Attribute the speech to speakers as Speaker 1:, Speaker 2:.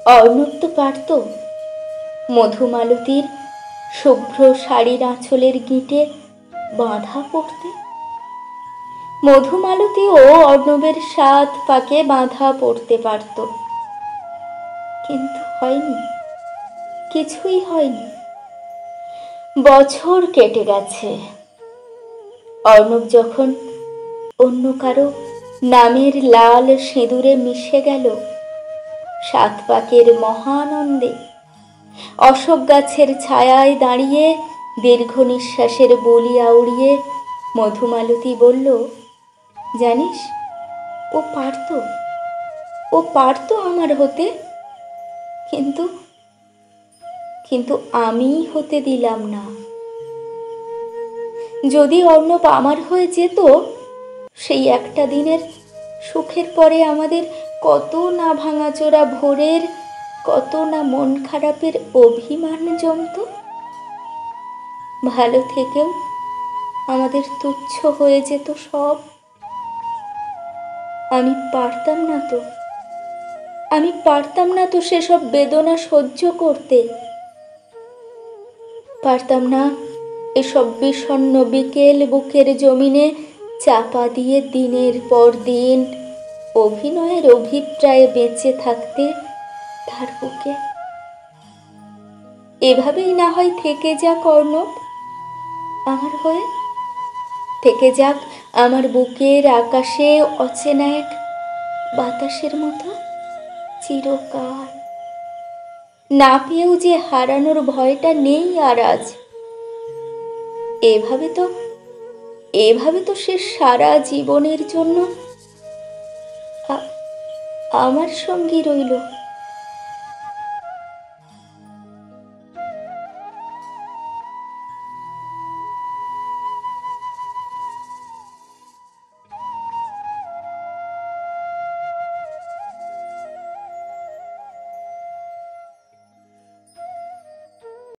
Speaker 1: অর্ণব তো পারত মধুমালতীর শুভ্র শাড়ির আঁচলের গিঁটে বাঁধা পড়তে। মধুমালতীও অর্ণবের সাত পাকে বাঁধা পড়তে পারত, কিন্তু হয়নি, কিছুই হয়নি। বছর কেটে গেছে। অর্ণব যখন অন্য কারো নামের লাল সিঁদুরে মিশে গেল, সাত পাকের মহানন্দে অশোক গাছের ছায়ায় দাঁড়িয়ে দীর্ঘ নিঃশ্বাসের বলি আউড়িয়ে মধুমালতী বলল, জানিস, ও পারত আমার হতে, কিন্তু কিন্তু আমি হতে দিলাম না। যদি অর্ণব আমার হয়ে যেত, সেই একটা দিনের সুখের পরে আমাদের কত না ভাঙাচোরা ভোরের, কত না মন খারাপের অভিমান জমত। ভালো থেকেও আমাদের তুচ্ছ হয়ে যেত সব। আমি পারতাম না তো সেসব বেদনা সহ্য করতে। পারতাম না এসব বিষণ্ণ বিকেল বুকের জমিনে চাপা দিয়ে দিনের পর দিন অভিনয়ের অভিপ্রায়ে বেঁচে থাকতে তার বুকে। এভাবেই না হয় থেকে যাক অর্ণব আমার হয়ে, থেকে যাক আমার বুকের আকাশে অচেনা এক বাতাসের মতো চিরকাল। না পেয়েও যে হারানোর ভয়টা নেই আর আজ। এভাবে তো সে সারা জীবনের জন্য আমার সঙ্গী রইল।